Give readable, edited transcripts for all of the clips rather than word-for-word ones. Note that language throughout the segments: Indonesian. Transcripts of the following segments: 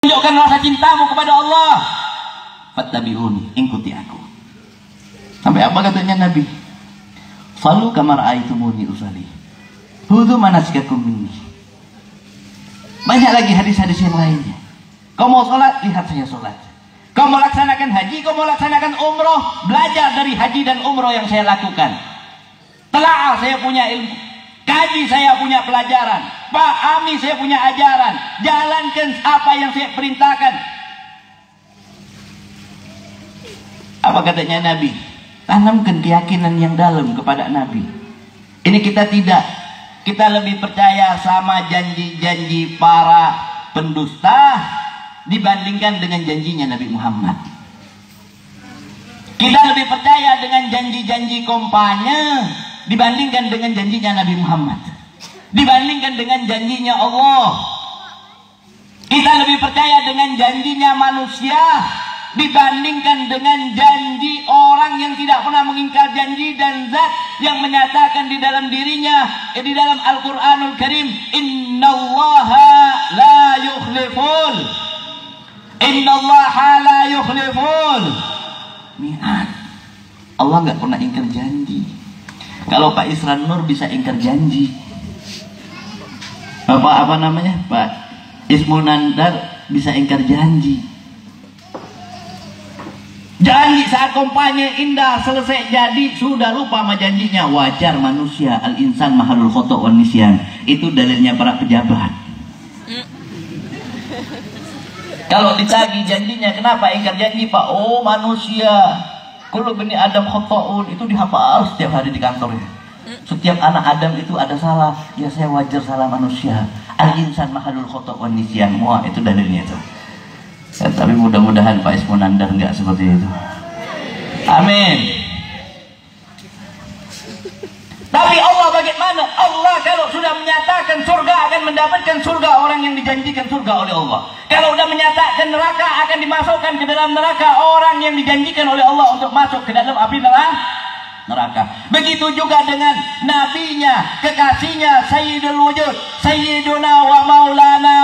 Tunjukkan rasa cintamu kepada Allah. Fattabi'uni, ikuti aku. Sampai apa katanya Nabi? Sallu kama ra'aitumuni usalli. Khudhu manasikakum minni. Banyak lagi hadis-hadis yang lainnya. Kau mau sholat, lihat saya sholat. Kau mau laksanakan haji, kau mau laksanakan umroh, belajar dari haji dan umroh yang saya lakukan. Telaah saya punya ilmu, kaji saya punya pelajaran, pahami saya punya ajaran, jalankan apa yang saya perintahkan. Apa katanya Nabi? Tanamkan keyakinan yang dalam kepada Nabi. Ini kita tidak. Kita lebih percaya sama janji-janji para pendusta dibandingkan dengan janjinya Nabi Muhammad. Kita lebih percaya dengan janji-janji kampanye dibandingkan dengan janjinya Nabi Muhammad, dibandingkan dengan janjinya Allah. Kita lebih percaya dengan janjinya manusia dibandingkan dengan janji orang yang tidak pernah mengingkar janji dan zat yang menyatakan di dalam dirinya, di dalam Al-Quranul Karim, innallaha la yukhliful, innallaha la yukhliful mi'ad. Allah nggak pernah ingkar janji. Kalau Pak Isran Nur bisa ingkar janji, apa namanya, Pak Ismu Nandar bisa ingkar janji. Janji saat kampanye indah, selesai jadi sudah lupa sama janjinya. Wajar manusia, al-insan mahalul khoto' wan nisyan. Itu dalilnya para pejabat. Kalau ditagih janjinya, kenapa ingkar janji Pak? Oh manusia, kullu bani Adam khoto'un, itu dihafal setiap hari di kantornya. Setiap anak Adam itu ada salah. Ya saya wajar salah manusia. Al-insan mahalul khoto' wan nisyan. Wah itu dalilnya itu. Ya, tapi mudah-mudahan Pak Ismu Nandar enggak seperti itu. Amin. Tapi Allah bagaimana? Allah kalau sudah menyatakan surga akan mendapatkan surga orang yang dijanjikan surga oleh Allah. Kalau sudah menyatakan neraka akan dimasukkan ke dalam neraka orang yang dijanjikan oleh Allah untuk masuk ke dalam api neraka. Begitu juga dengan nabinya, kekasihnya, Sayyidul Wujud, Sayyiduna wa Maulana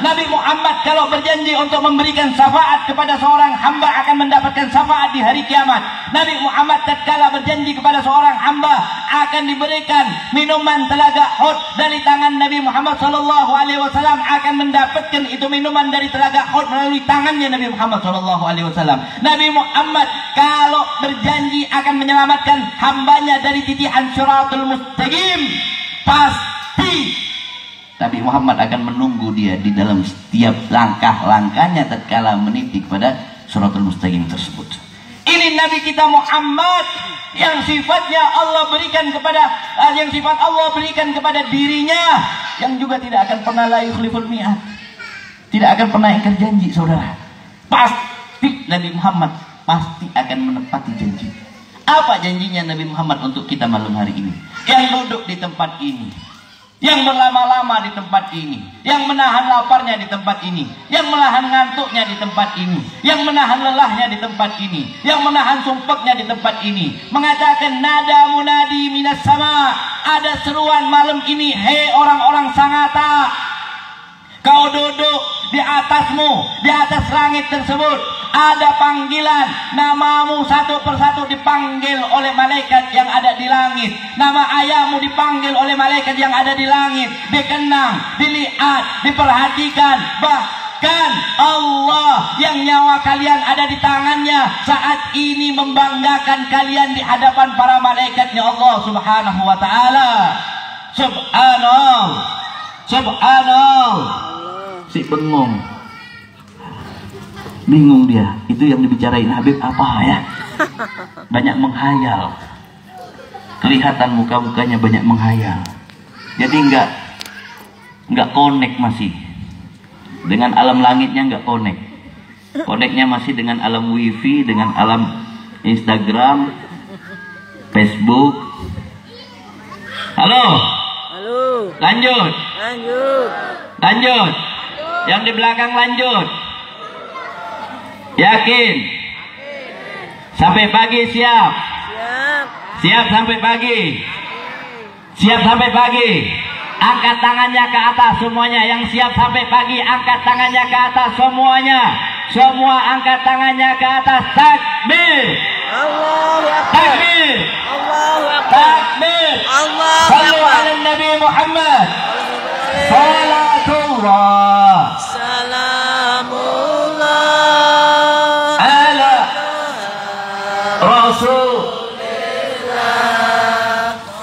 Nabi Muhammad kalau berjanji untuk memberikan syafaat kepada seorang hamba akan mendapatkan syafaat di hari kiamat. Nabi Muhammad tatkala berjanji kepada seorang hamba akan diberikan minuman telaga Hud dari tangan Nabi Muhammad SAW, akan mendapatkan itu minuman dari telaga Hud melalui tangannya Nabi Muhammad SAW. Nabi Muhammad kalau berjanji akan menyelamatkan hambanya dari titihan Shiratul Mustaqim, pasti Nabi Muhammad akan menunggu dia di dalam setiap langkah-langkahnya tatkala meniti kepada Shiratul Mustaqim tersebut. Ini Nabi kita Muhammad yang sifatnya Allah berikan kepada, yang sifat Allah berikan kepada dirinya, yang juga tidak akan pernah la yukhliful mi'ad, tidak akan pernah ingkar janji saudara. Pasti Nabi Muhammad pasti akan menepati janji. Apa janjinya Nabi Muhammad untuk kita malam hari ini? Yang duduk di tempat ini, yang berlama-lama di tempat ini, yang menahan laparnya di tempat ini, yang menahan ngantuknya di tempat ini, yang menahan lelahnya di tempat ini, yang menahan sumpeknya di tempat ini, mengatakan nada munadi minas sama, ada seruan malam ini, hei orang-orang Sangatta, kau duduk di atasmu, di atas langit tersebut, ada panggilan, namamu satu persatu dipanggil oleh malaikat yang ada di langit. Nama ayahmu dipanggil oleh malaikat yang ada di langit. Dikenang, dilihat, diperhatikan. Bahkan Allah yang nyawa kalian ada di tangannya saat ini membanggakan kalian di hadapan para malaikatnya Allah Subhanahu wa ta'ala. Subhanallah, Subhanallah. Si bengong, bingung dia, itu yang dibicarain Habib apa ya? Banyak menghayal, kelihatan muka-mukanya banyak menghayal. Jadi nggak connect masih dengan alam langitnya, nggak connect. Connectnya masih dengan alam wifi, dengan alam Instagram, Facebook. Halo, halo, lanjut, lanjut, yang di belakang lanjut. Yakin? Sampai pagi siap? Siap sampai pagi? Siap sampai pagi? Angkat tangannya ke atas semuanya. Yang siap sampai pagi, angkat tangannya ke atas semuanya. Semua angkat tangannya ke atas. Takbir. Allahu Akbar. Takbir. Allahu Akbar. Takbir. Allahu Sallu Akbar. ala Nabi Muhammad. Salatullah. Salamullah. Ala Rasul.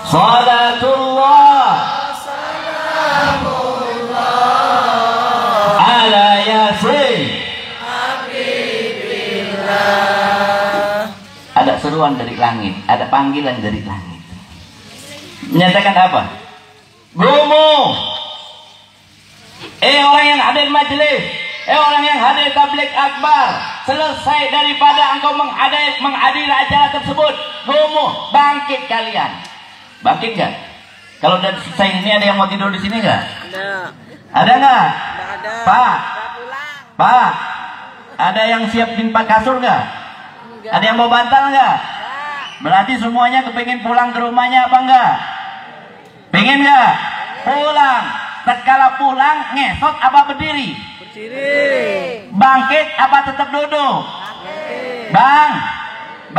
Salatullah. Salamullah. Ala Yasin. Ada seruan dari langit, ada panggilan dari langit. Menyatakan apa? Gumu. Orang yang hadir majelis, orang yang hadir tabligh akbar, selesai daripada engkau menghadiri acara tersebut, gumu, bangkit kalian. Bangkit gak? Kalau udah selesai ini, ada yang mau tidur di sini gak? Ada. Ada gak? Ada. Pak, Pak, ada yang siap timpa kasur gak? Ada yang mau bantal nggak? Berarti semuanya kepingin pulang ke rumahnya apa enggak? Pengen nggak? Pulang. Tatkala pulang, ngesot apa berdiri? Berdiri. Bangkit apa tetap duduk? Bangkit.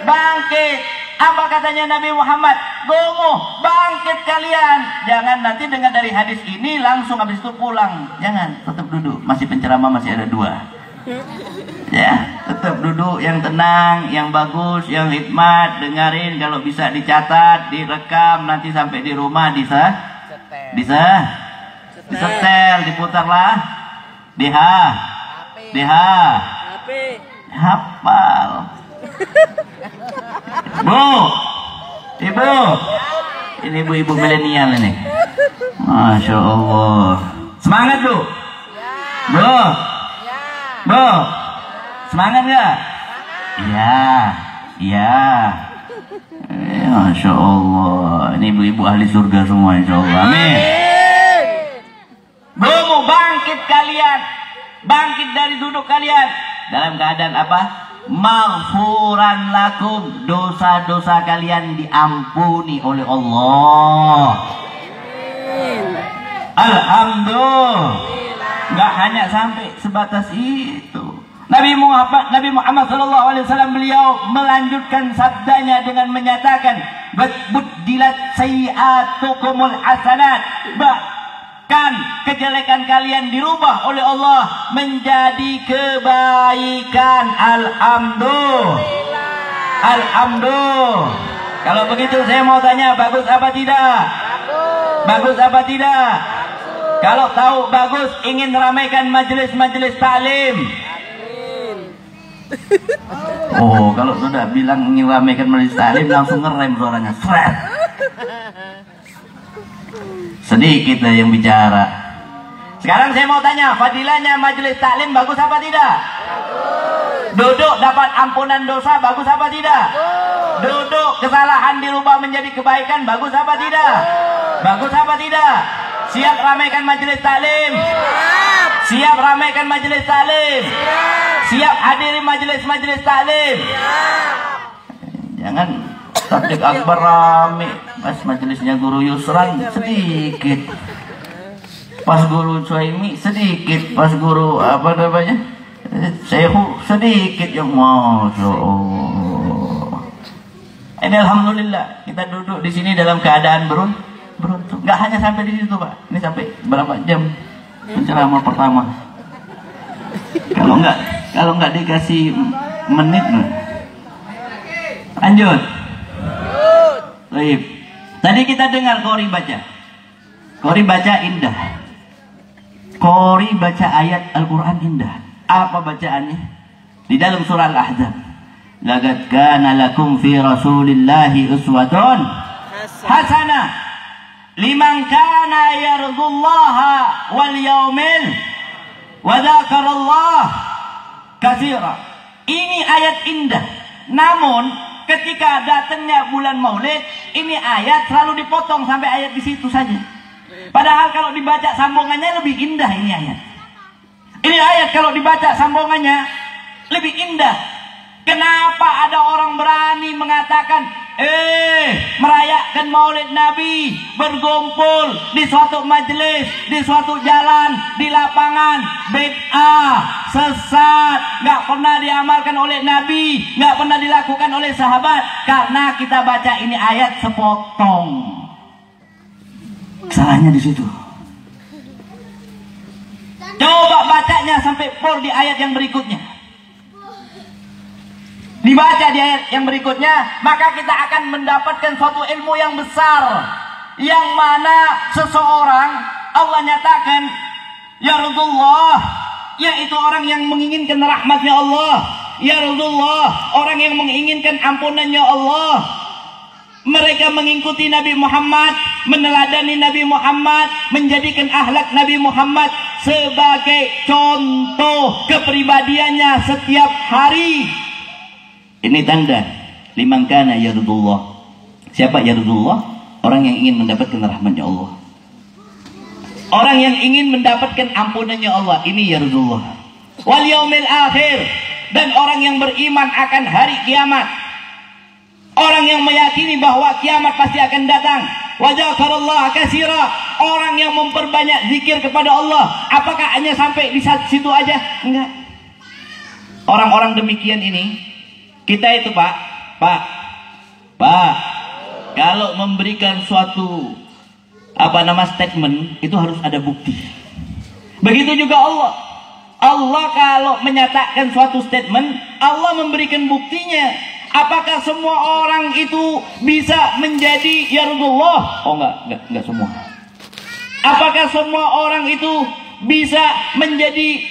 Bangkit. Apa katanya Nabi Muhammad? Gomo, bangkit kalian. Jangan nanti dengar dari hadis ini langsung habis itu pulang. Jangan, tetap duduk. Masih penceramah masih ada 2. Ya, tetap duduk yang tenang, yang bagus, yang hikmat, dengerin, kalau bisa dicatat, direkam, nanti sampai di rumah disetel, diputarlah, hafal. Bu, ibu, ini ibu-ibu milenial ini, masya Allah, semangat bu, Bu, semangat nggak? Iya. Masya Allah. Ini ibu-ibu ahli surga semua, insya Allah. Amin. Bu, bangkit kalian. Bangkit dari duduk kalian. Dalam keadaan apa? Maghfuran lakum. Dosa-dosa kalian diampuni oleh Allah. Alhamdulillah. Nggak hanya sampai sebatas itu. Nabi Muhammad SAW beliau melanjutkan sabdanya dengan menyatakan, "Buddilat sayyi'atukumul hasanat." Bahkan kejelekan kalian dirubah oleh Allah menjadi kebaikan. Alhamdulillah. Kalau begitu saya mau tanya, bagus apa tidak? Bagus apa tidak? Kalau tahu bagus, ingin ramaikan majelis-majelis taklim. Oh, kalau sudah bilang ingin ramaikan majelis taklim, langsung ngerem suaranya. Seret. Sedikit lah yang bicara. Sekarang saya mau tanya, fadilahnya majelis taklim bagus apa tidak? Bagus. Duduk dapat ampunan dosa bagus apa tidak? Bagus. Duduk kesalahan dirubah menjadi kebaikan bagus apa tidak? Bagus apa tidak? Siap ramaikan majelis taklim? Siap ramaikan majelis taklim? Siap hadiri majelis-majelis taklim? Jangan tabligh akbar rame, pas majelisnya guru Yusran sedikit, pas guru Suhaimi sedikit, pas guru apa namanya Syekhu sedikit, yang masya Allah. Ini alhamdulillah kita duduk di sini dalam keadaan beruntung. Nggak hanya sampai di situ Pak, ini sampai berapa jam penceramah pertama. Kalau nggak dikasih menit, lanjut. Baik. Tadi kita dengar Qori baca. Qori baca indah. Qori baca ayat Al-Quran indah. Apa bacaannya? Di dalam surah Al-Ahzab. Laqad kana lakum fi Rasulillahi uswatun hasanah liman kana yarjullaha wal yaumil wa dzakarallaha katsira. Ini ayat indah. Namun ketika datangnya bulan Maulid, ini ayat selalu dipotong sampai ayat di situ saja. Padahal kalau dibaca sambungannya lebih indah ini ayat. Ini ayat kalau dibaca sambungannya lebih indah. Kenapa ada orang berani mengatakan merayakan maulid Nabi, berkumpul di suatu majelis, di suatu jalan, di lapangan, bid'ah, sesat, nggak pernah diamalkan oleh Nabi, nggak pernah dilakukan oleh sahabat, karena kita baca ini ayat sepotong. Salahnya di situ. Coba bacanya sampai full di ayat yang berikutnya. Dibaca di ayat yang berikutnya, maka kita akan mendapatkan suatu ilmu yang besar, yang mana seseorang Allah nyatakan ya Rasulullah, yaitu orang yang menginginkan rahmatnya Allah, ya Rasulullah, orang yang menginginkan ampunannya Allah. Mereka mengikuti Nabi Muhammad, meneladani Nabi Muhammad, menjadikan akhlak Nabi Muhammad sebagai contoh kepribadiannya setiap hari. Ini tanda liman kana yarudullah. Siapa yarudullah? Orang yang ingin mendapatkan rahmatnya Allah, orang yang ingin mendapatkan ampunannya Allah. Ini yarudullah. Wal yaumil akhir, dan orang yang beriman akan hari kiamat, orang yang meyakini bahwa kiamat pasti akan datang. Wa dzakarallaha katsira, orang yang memperbanyak zikir kepada Allah. Apakah hanya sampai di situ aja? Enggak. Orang-orang demikian ini, kita itu Pak, kalau memberikan suatu statement itu harus ada bukti. Begitu juga Allah. Allah kalau menyatakan suatu statement, Allah memberikan buktinya. Apakah semua orang itu bisa menjadi ya Rasulullah? Oh enggak semua. Apakah semua orang itu bisa menjadi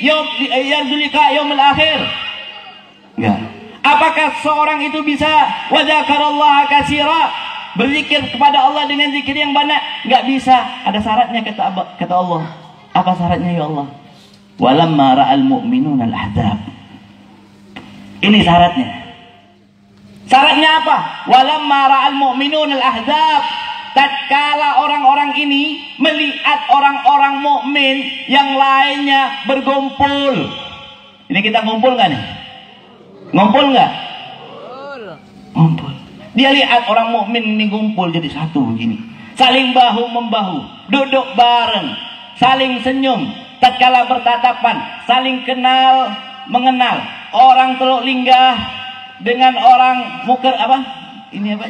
yarzulika yaumil akhir? Enggak. Apakah seorang itu bisa wa dzakarallaha katsira, berzikir kepada Allah dengan zikir yang banyak? Enggak bisa. Ada syaratnya kata Allah. Apa syaratnya ya Allah? Walamma ra'al mu'minuna al-ahzab. Ini syaratnya. Syaratnya apa? Walamma ra'al mu'minuna al-ahzab. Tatkala orang-orang ini melihat orang-orang mukmin yang lainnya berkumpul. Ini kita ngumpul nggak nih? Ngumpul nggak? Ngumpul. Dia lihat orang mukmin ini ngumpul jadi satu begini, saling bahu membahu, duduk bareng, saling senyum, tatkala bertatapan, saling kenal mengenal. Orang Teluk Linggah dengan orang Muker Ini apa?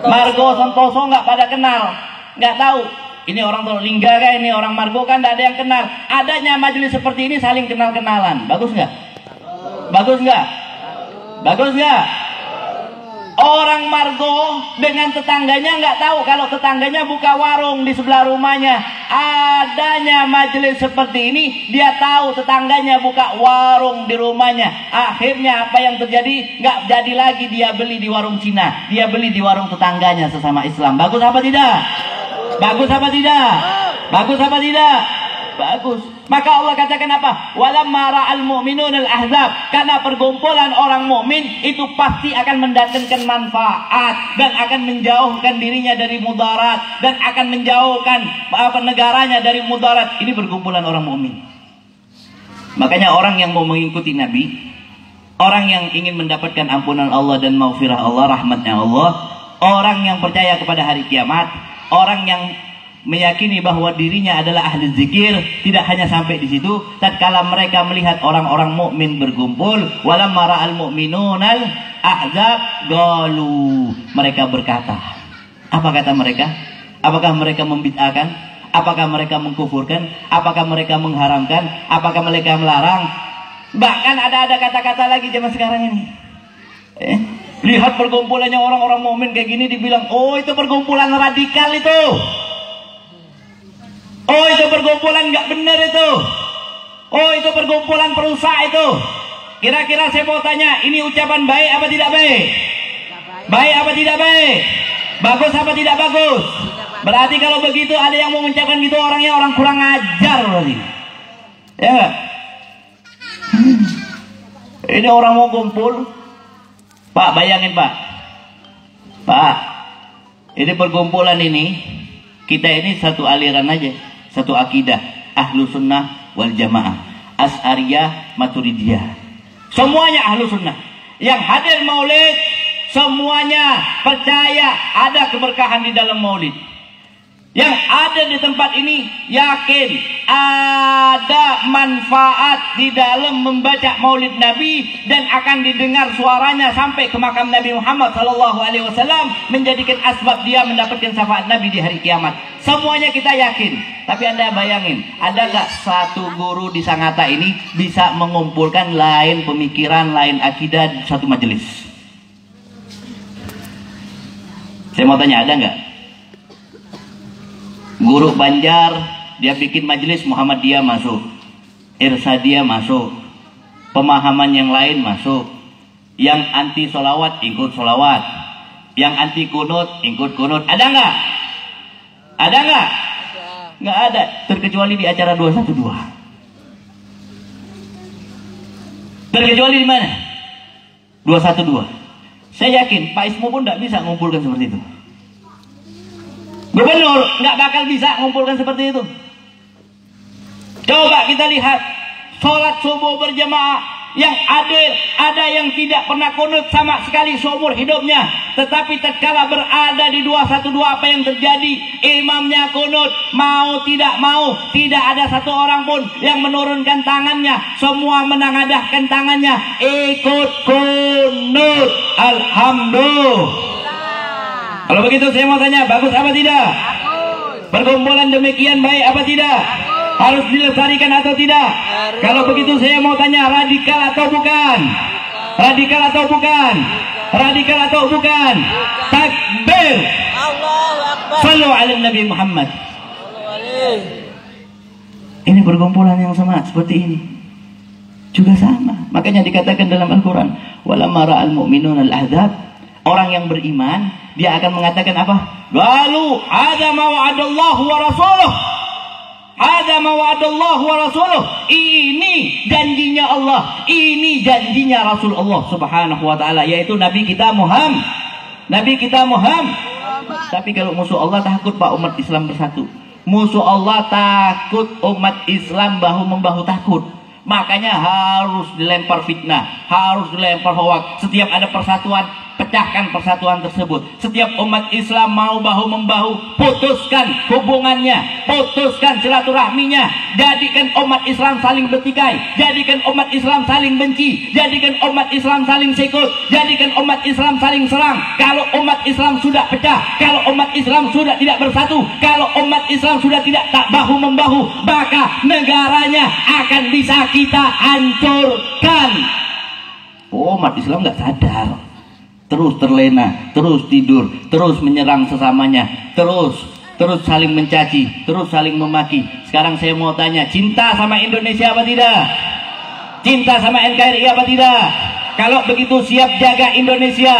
Margo Santoso nggak pada kenal, nggak tahu. Ini orang Teluk Linggah kan, ini orang Margo kan, tidak ada yang kenal. Adanya majelis seperti ini saling kenal-kenalan, bagus nggak? Bagus nggak? Bagus nggak? Orang Margo dengan tetangganya nggak tahu kalau tetangganya buka warung di sebelah rumahnya. Adanya majelis seperti ini, dia tahu tetangganya buka warung di rumahnya. Akhirnya apa yang terjadi? Nggak jadi lagi dia beli di warung Cina, dia beli di warung tetangganya sesama Islam. Bagus apa tidak? Bagus apa tidak? Bagus apa tidak? Bagus. Maka Allah katakan apa? Walamma ra'al mu'minuna al-ahzab, karena perkumpulan orang mukmin itu pasti akan mendatangkan manfaat dan akan menjauhkan dirinya dari mudarat dan akan menjauhkan negaranya dari mudarat. Ini perkumpulan orang mukmin. Makanya orang yang mau mengikuti Nabi, orang yang ingin mendapatkan ampunan Allah dan maghfirah Allah, rahmatnya Allah, orang yang percaya kepada hari kiamat, orang yang meyakini bahwa dirinya adalah ahli zikir, tidak hanya sampai di situ. Tatkala mereka melihat orang-orang mukmin berkumpul, walamma ra'al mu'minunal ahzab qalu, mereka berkata. Apa kata mereka? Apakah mereka membid'ahkan? Apakah mereka mengkufurkan? Apakah mereka mengharamkan? Apakah mereka melarang? Bahkan ada kata-kata lagi zaman sekarang ini. Lihat perkumpulannya orang-orang mukmin kayak gini, dibilang, oh itu perkumpulan radikal itu. Oh itu perkumpulan nggak benar itu. Oh itu perkumpulan perusak itu. Kira-kira saya mau tanya, ini ucapan baik apa tidak baik? Baik apa tidak baik? Bagus apa tidak bagus? Berarti kalau begitu ada yang mau mengucapkan gitu, orangnya orang kurang ajar berarti. Ya nggak? Ini orang mau kumpul. Pak, bayangin Pak. Pak, ini perkumpulan ini, kita ini satu aliran aja. Satu akidah, ahlu sunnah wal jamaah, Asy'ariyah, Maturidiyah, semuanya ahlu sunnah. Yang hadir maulid semuanya percaya ada keberkahan di dalam maulid. Yang ada di tempat ini yakin ada manfaat di dalam membaca maulid Nabi dan akan didengar suaranya sampai ke makam Nabi Muhammad SAW, menjadikan asbab dia mendapatkan syafaat Nabi di hari kiamat. Semuanya kita yakin. Tapi Anda bayangin, ada gak satu guru di Sangatta ini bisa mengumpulkan lain pemikiran, lain akidah di satu majelis? Saya mau tanya, ada nggak? Guru Banjar, dia bikin majelis Muhammadiyah masuk, Irsadiyah masuk, pemahaman yang lain masuk, yang anti solawat ikut solawat, yang anti kunut ikut kunut. Ada nggak? Ada nggak? Nggak ada, terkecuali di acara 212. Terkecuali di mana? 212. Saya yakin Pak Ismu pun tidak bisa mengumpulkan seperti itu. Gubernur nggak bakal bisa mengumpulkan seperti itu. Coba kita lihat sholat subuh berjamaah yang adil, ada yang tidak pernah kunut sama sekali seumur hidupnya, tetapi tatkala berada di 212 apa yang terjadi? Imamnya kunut, mau tidak mau, tidak ada satu orang pun yang menurunkan tangannya, semua menengadahkan tangannya, ikut kunut. Alhamdulillah. Kalau begitu saya mau tanya, bagus apa tidak? Bagus. Perkumpulan demikian baik apa tidak? Bagus. Harus dilestarikan atau tidak? Bagus. Kalau begitu saya mau tanya, radikal atau bukan? Radikal atau bukan? Radikal atau bukan? Takbir. Allahu Akbar. Sallu ala Nabi Muhammad. Ini perkumpulan yang sama seperti ini juga sama. Makanya dikatakan dalam Al-Quran, walamma ra'al mu'minuna al-ahzab. Orang yang beriman, dia akan mengatakan apa? Qalu hadza ma wa'adallahu wa rasuluh. Hadza ma wa'adallahu wa rasuluh. Ini janjinya Allah, ini janjinya Rasulullah Subhanahu wa taala, yaitu Nabi kita Muhammad. Nabi kita Muhammad. Tapi kalau musuh Allah takut Pak umat Islam bersatu. Musuh Allah takut umat Islam bahu membahu takut. Makanya harus dilempar fitnah, harus dilempar hoak. Setiap ada persatuan, pecahkan persatuan tersebut. Setiap umat Islam mau bahu membahu, putuskan hubungannya, putuskan silaturahminya. Jadikan umat Islam saling bertikai, jadikan umat Islam saling benci, jadikan umat Islam saling sikut, jadikan umat Islam saling serang. Kalau umat Islam sudah pecah, kalau umat Islam sudah tidak bersatu, kalau umat Islam sudah tidak tak bahu membahu, maka negaranya akan bisa kita hancurkan. Umat Islam nggak sadar, terus terlena, terus tidur, terus menyerang sesamanya, terus saling mencaci, terus saling memaki. Sekarang saya mau tanya, cinta sama Indonesia apa tidak? Cinta sama NKRI apa tidak? Kalau begitu siap jaga Indonesia,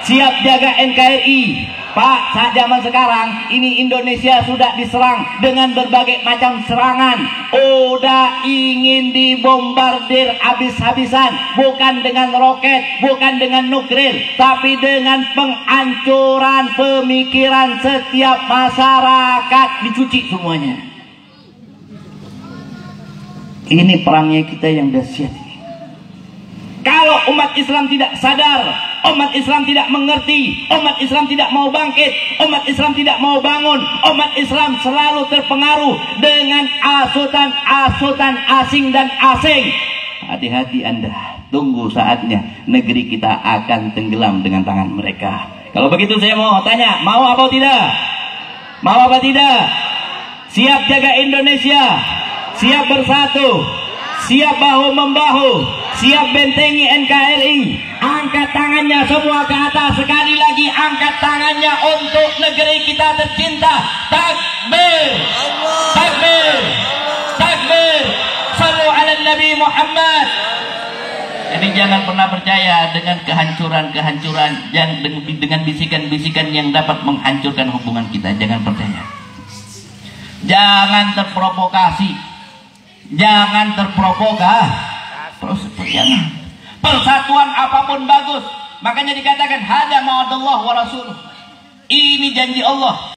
siap jaga NKRI. Pak, saat zaman sekarang ini Indonesia sudah diserang dengan berbagai macam serangan. Udah ingin dibombardir habis-habisan, bukan dengan roket, bukan dengan nuklir, tapi dengan penghancuran pemikiran setiap masyarakat, dicuci semuanya. Ini perangnya kita yang dahsyat. Kalau umat Islam tidak sadar, umat Islam tidak mengerti, umat Islam tidak mau bangkit, umat Islam tidak mau bangun, umat Islam selalu terpengaruh dengan asutan-asutan asing dan asing. Hati-hati Anda, tunggu saatnya negeri kita akan tenggelam dengan tangan mereka. Kalau begitu saya mau tanya, mau apa tidak? Mau apa tidak? Siap jaga Indonesia, siap bersatu, siap bahu membahu, siap bentengi NKRI. Angkat tangannya semua ke atas. Sekali lagi angkat tangannya untuk negeri kita tercinta. Takbir, takbir, takbir. Sallu ala Nabi Muhammad. Jadi jangan pernah percaya dengan kehancuran-kehancuran yang dengan bisikan-bisikan yang dapat menghancurkan hubungan kita. Jangan percaya. Jangan terprovokasi. Jangan terprovokasi. Persatuan apapun bagus. Makanya dikatakan hada ma'adallah wa rasuluh. Ini janji Allah.